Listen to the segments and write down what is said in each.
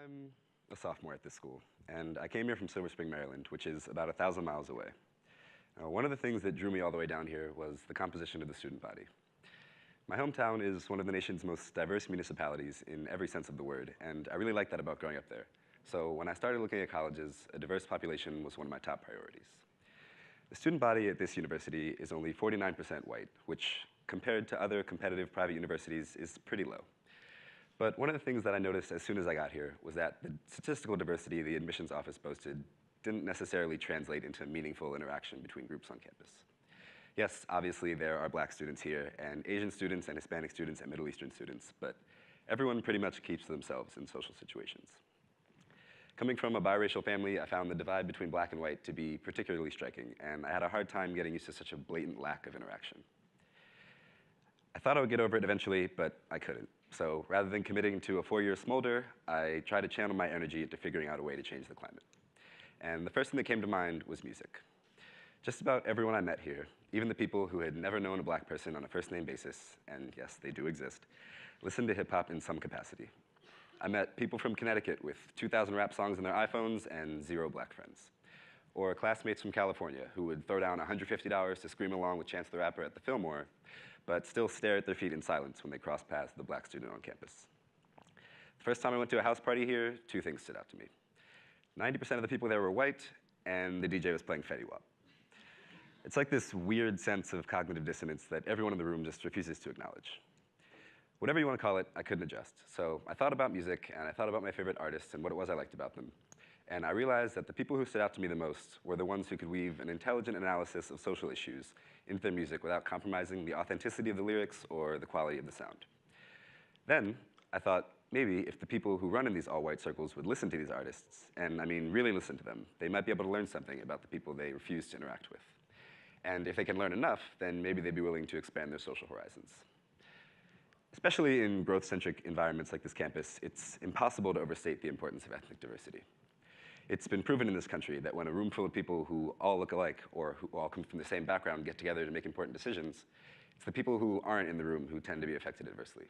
I'm a sophomore at this school, and I came here from Silver Spring, Maryland, which is about 1,000 miles away. One of the things that drew me all the way down here was the composition of the student body. My hometown is one of the nation's most diverse municipalities in every sense of the word, and I really liked that about growing up there. So when I started looking at colleges, a diverse population was one of my top priorities. The student body at this university is only 49% white, which compared to other competitive private universities is pretty low. But one of the things that I noticed as soon as I got here was that the statistical diversity the admissions office boasted didn't necessarily translate into meaningful interaction between groups on campus. Yes, obviously there are black students here, and Asian students and Hispanic students and Middle Eastern students, but everyone pretty much keeps to themselves in social situations. Coming from a biracial family, I found the divide between black and white to be particularly striking, and I had a hard time getting used to such a blatant lack of interaction. I thought I would get over it eventually, but I couldn't. So rather than committing to a 4-year smolder, I tried to channel my energy into figuring out a way to change the climate. And the first thing that came to mind was music. Just about everyone I met here, even the people who had never known a black person on a first-name basis, and yes, they do exist, listened to hip-hop in some capacity. I met people from Connecticut with 2,000 rap songs on their iPhones and 0 black friends. Or classmates from California who would throw down $150 to scream along with Chance the Rapper at the Fillmore, but still stare at their feet in silence when they crossed paths with a black student on campus. The first time I went to a house party here, 2 things stood out to me. 90% of the people there were white, and the DJ was playing Fetty Wap. It's like this weird sense of cognitive dissonance that everyone in the room just refuses to acknowledge. Whatever you want to call it, I couldn't adjust. So I thought about music, and I thought about my favorite artists and what it was I liked about them. And I realized that the people who stood out to me the most were the ones who could weave an intelligent analysis of social issues into their music without compromising the authenticity of the lyrics or the quality of the sound. Then I thought, maybe if the people who run in these all-white circles would listen to these artists, and I mean really listen to them, they might be able to learn something about the people they refuse to interact with. And if they can learn enough, then maybe they'd be willing to expand their social horizons. Especially in growth-centric environments like this campus, it's impossible to overstate the importance of ethnic diversity. It's been proven in this country that when a room full of people who all look alike or who all come from the same background get together to make important decisions, it's the people who aren't in the room who tend to be affected adversely.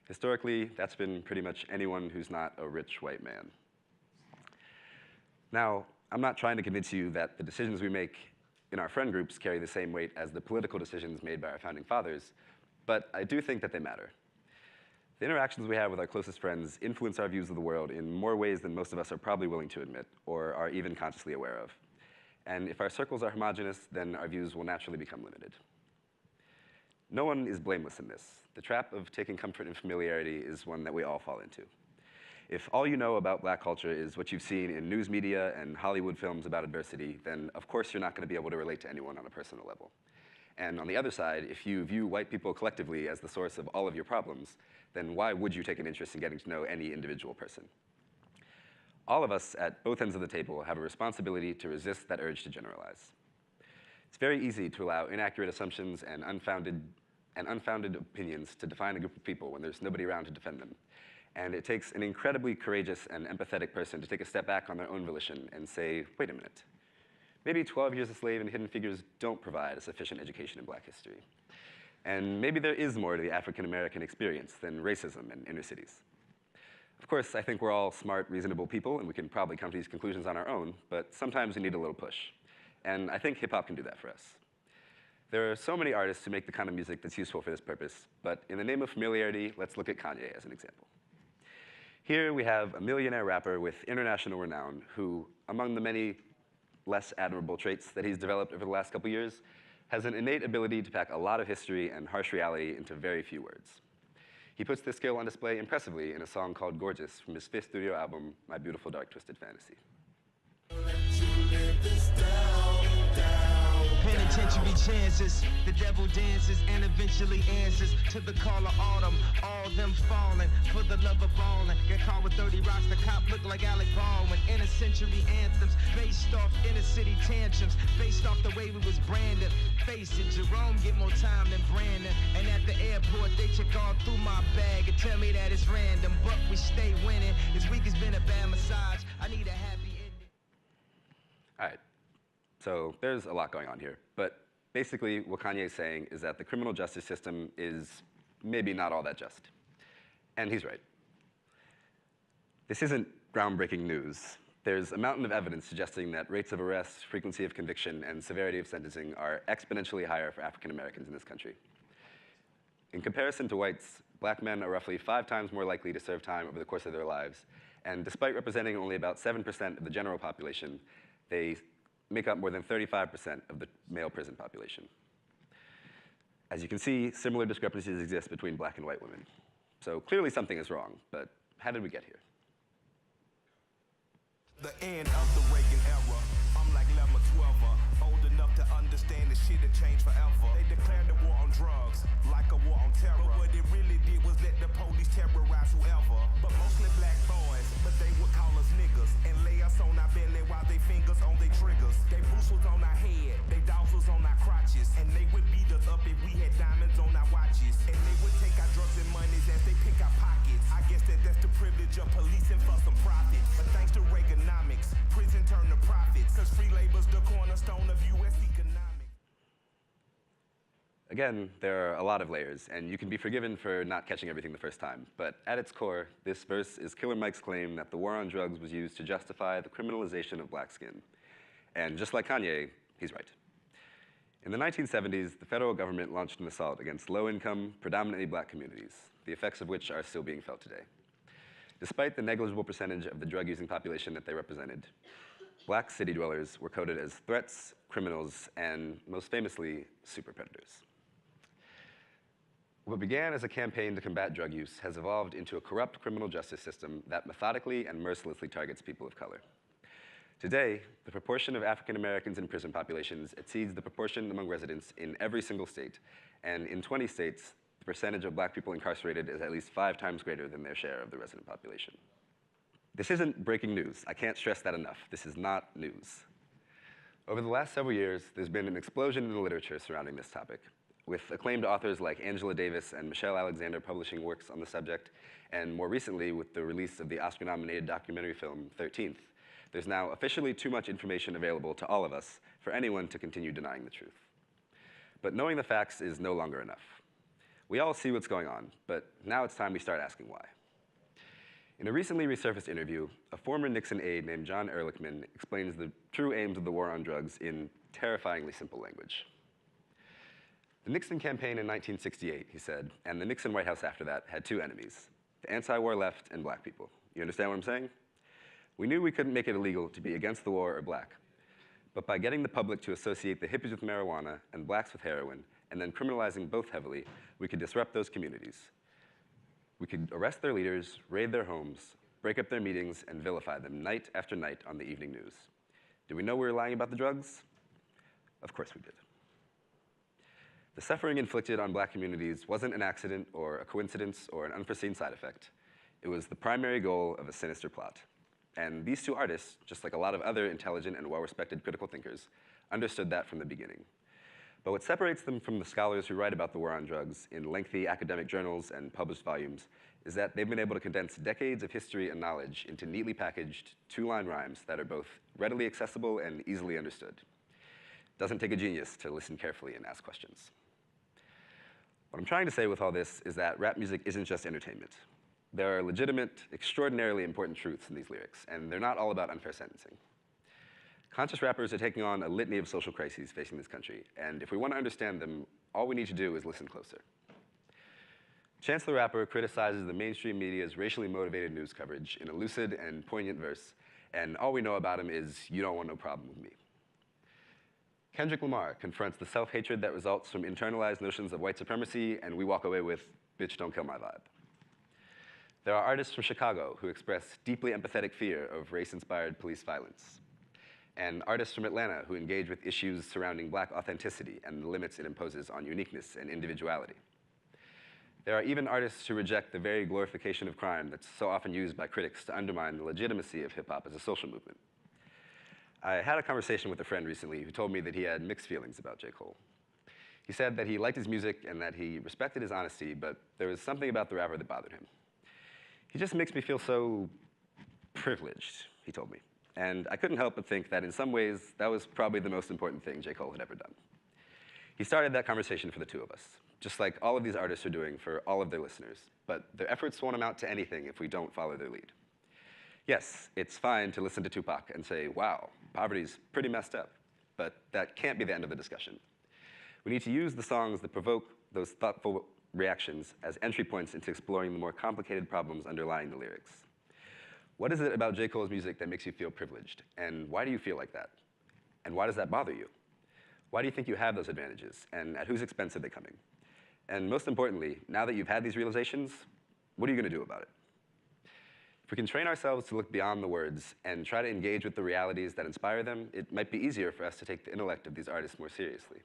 Historically, that's been pretty much anyone who's not a rich white man. Now, I'm not trying to convince you that the decisions we make in our friend groups carry the same weight as the political decisions made by our founding fathers, but I do think that they matter. The interactions we have with our closest friends influence our views of the world in more ways than most of us are probably willing to admit or are even consciously aware of. And if our circles are homogenous, then our views will naturally become limited. No one is blameless in this. The trap of taking comfort in familiarity is one that we all fall into. If all you know about black culture is what you've seen in news media and Hollywood films about adversity, then of course you're not going to be able to relate to anyone on a personal level. And on the other side, if you view white people collectively as the source of all of your problems, then why would you take an interest in getting to know any individual person? All of us at both ends of the table have a responsibility to resist that urge to generalize. It's very easy to allow inaccurate assumptions and unfounded opinions to define a group of people when there's nobody around to defend them. And it takes an incredibly courageous and empathetic person to take a step back on their own volition and say, wait a minute. Maybe 12 Years a Slave and Hidden Figures don't provide a sufficient education in black history. And maybe there is more to the African-American experience than racism in inner cities. Of course, I think we're all smart, reasonable people, and we can probably come to these conclusions on our own, but sometimes we need a little push. And I think hip-hop can do that for us. There are so many artists who make the kind of music that's useful for this purpose, but in the name of familiarity, let's look at Kanye as an example. Here we have a millionaire rapper with international renown who, among the many less admirable traits that he's developed over the last couple years, has an innate ability to pack a lot of history and harsh reality into very few words. He puts this skill on display impressively in a song called Gorgeous from his 5th studio album, My Beautiful Dark Twisted Fantasy. Penitentiary chances, the devil dances and eventually answers to the call of autumn. All them falling for the love of ballin'. Get caught with 30 rocks, the cop look like Alec Baldwin. Inner century anthems, based off inner city tantrums, based off the way we was branded. Face it, Jerome get more time than Brandon. And at the airport, they check all through my bag and tell me that it's random. But we stay winning. This week has been a bad massage. I need a happy ending. All right. So there's a lot going on here, but basically what Kanye is saying is that the criminal justice system is maybe not all that just. And he's right. This isn't groundbreaking news. There's a mountain of evidence suggesting that rates of arrest, frequency of conviction, and severity of sentencing are exponentially higher for African Americans in this country. In comparison to whites, black men are roughly 5 times more likely to serve time over the course of their lives, and despite representing only about 7% of the general population, they make up more than 35% of the male prison population. As you can see, similar discrepancies exist between black and white women. So clearly something is wrong, but how did we get here? The end of the Reagan era. I'm like Lemma 12er, old enough to understand the shit had changed forever. They declared the war on drugs, like a war on terror. But what it really did was let the police terrorize whoever. But mostly black boys, but they would call us niggas and lay us on our belly while they fingers on their triggers. They boots was on our head, they dogs was on our crotches, and they would beat us up if we had diamonds on our watches. And they would take our drugs and monies as they pick our pockets. I guess that's the privilege of policing for some profit. But thanks to Reaganomics, prison turned to profits, cause free labor's the cornerstone of U.S. economics. Again, there are a lot of layers, and you can be forgiven for not catching everything the first time. But at its core, this verse is Killer Mike's claim that the war on drugs was used to justify the criminalization of black skin. And just like Kanye, he's right. In the 1970s, the federal government launched an assault against low-income, predominantly black communities, the effects of which are still being felt today. Despite the negligible percentage of the drug-using population that they represented, black city dwellers were coded as threats, criminals, and most famously, super predators. What began as a campaign to combat drug use has evolved into a corrupt criminal justice system that methodically and mercilessly targets people of color. Today, the proportion of African Americans in prison populations exceeds the proportion among residents in every single state, and in 20 states, the percentage of black people incarcerated is at least 5 times greater than their share of the resident population. This isn't breaking news. I can't stress that enough. This is not news. Over the last several years, there's been an explosion in the literature surrounding this topic, with acclaimed authors like Angela Davis and Michelle Alexander publishing works on the subject, and more recently with the release of the Oscar-nominated documentary film 13th. There's now officially too much information available to all of us for anyone to continue denying the truth. But knowing the facts is no longer enough. We all see what's going on, but now it's time we start asking why. In a recently resurfaced interview, a former Nixon aide named John Ehrlichman explains the true aims of the war on drugs in terrifyingly simple language. The Nixon campaign in 1968, he said, and the Nixon White House after that had 2 enemies, the anti-war left and black people. You understand what I'm saying? We knew we couldn't make it illegal to be against the war or black, but by getting the public to associate the hippies with marijuana and blacks with heroin, and then criminalizing both heavily, we could disrupt those communities. We could arrest their leaders, raid their homes, break up their meetings, and vilify them night after night on the evening news. Did we know we were lying about the drugs? Of course we did. The suffering inflicted on black communities wasn't an accident or a coincidence or an unforeseen side effect. It was the primary goal of a sinister plot. And these 2 artists, just like a lot of other intelligent and well-respected critical thinkers, understood that from the beginning. But what separates them from the scholars who write about the war on drugs in lengthy academic journals and published volumes is that they've been able to condense decades of history and knowledge into neatly packaged 2-line rhymes that are both readily accessible and easily understood. It doesn't take a genius to listen carefully and ask questions. What I'm trying to say with all this is that rap music isn't just entertainment. There are legitimate, extraordinarily important truths in these lyrics, and they're not all about unfair sentencing. Conscious rappers are taking on a litany of social crises facing this country, and if we want to understand them, all we need to do is listen closer. Chance the Rapper criticizes the mainstream media's racially motivated news coverage in a lucid and poignant verse, and all we know about him is, "You don't want no problem with me." Kendrick Lamar confronts the self-hatred that results from internalized notions of white supremacy, and we walk away with, "Bitch, don't kill my vibe." There are artists from Chicago who express deeply empathetic fear of race-inspired police violence, and artists from Atlanta who engage with issues surrounding black authenticity and the limits it imposes on uniqueness and individuality. There are even artists who reject the very glorification of crime that's so often used by critics to undermine the legitimacy of hip-hop as a social movement. I had a conversation with a friend recently who told me that he had mixed feelings about J. Cole. He said that he liked his music and that he respected his honesty, but there was something about the rapper that bothered him. "He just makes me feel so privileged," he told me. And I couldn't help but think that in some ways, that was probably the most important thing J. Cole had ever done. He started that conversation for the 2 of us, just like all of these artists are doing for all of their listeners, but their efforts won't amount to anything if we don't follow their lead. Yes, it's fine to listen to Tupac and say, wow, poverty's pretty messed up, but that can't be the end of the discussion. We need to use the songs that provoke those thoughtful reactions as entry points into exploring the more complicated problems underlying the lyrics. What is it about J. Cole's music that makes you feel privileged? And why do you feel like that? And why does that bother you? Why do you think you have those advantages? And at whose expense are they coming? And most importantly, now that you've had these realizations, what are you going to do about it? If we can train ourselves to look beyond the words and try to engage with the realities that inspire them, it might be easier for us to take the intellect of these artists more seriously.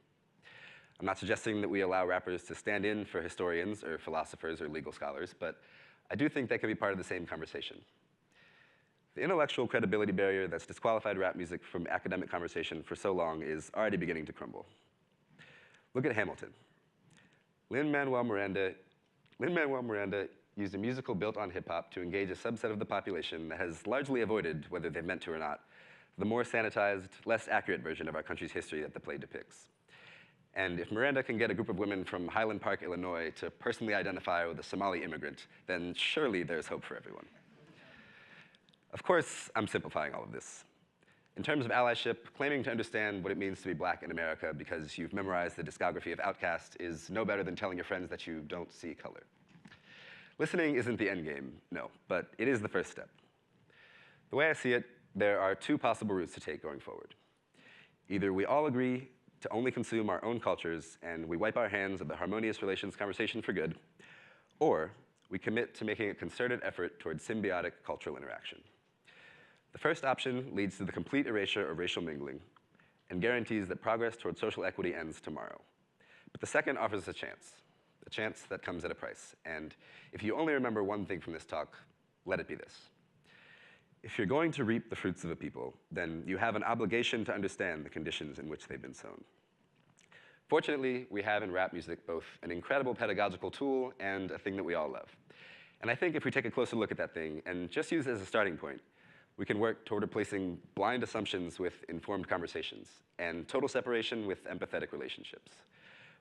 I'm not suggesting that we allow rappers to stand in for historians or philosophers or legal scholars, but I do think that can be part of the same conversation. The intellectual credibility barrier that's disqualified rap music from academic conversation for so long is already beginning to crumble. Look at Hamilton. Lin-Manuel Miranda used a musical built on hip-hop to engage a subset of the population that has largely avoided, whether they've meant to or not, the more sanitized, less accurate version of our country's history that the play depicts. And if Miranda can get a group of women from Highland Park, Illinois, to personally identify with a Somali immigrant, then surely there's hope for everyone. Of course, I'm simplifying all of this. In terms of allyship, claiming to understand what it means to be black in America because you've memorized the discography of Outkast is no better than telling your friends that you don't see color. Listening isn't the end game, no, but it is the first step. The way I see it, there are two possible routes to take going forward. Either we all agree to only consume our own cultures and we wipe our hands of the harmonious relations conversation for good, or we commit to making a concerted effort towards symbiotic cultural interaction. The first option leads to the complete erasure of racial mingling and guarantees that progress toward social equity ends tomorrow. But the second offers a chance that comes at a price. And if you only remember one thing from this talk, let it be this. If you're going to reap the fruits of a people, then you have an obligation to understand the conditions in which they've been sown. Fortunately, we have in rap music both an incredible pedagogical tool and a thing that we all love. And I think if we take a closer look at that thing and just use it as a starting point, we can work toward replacing blind assumptions with informed conversations and total separation with empathetic relationships.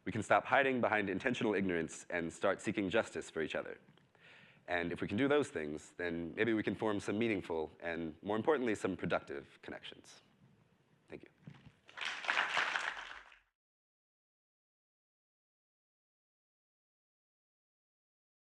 We can stop hiding behind intentional ignorance and start seeking justice for each other. And if we can do those things, then maybe we can form some meaningful and, more importantly, some productive connections.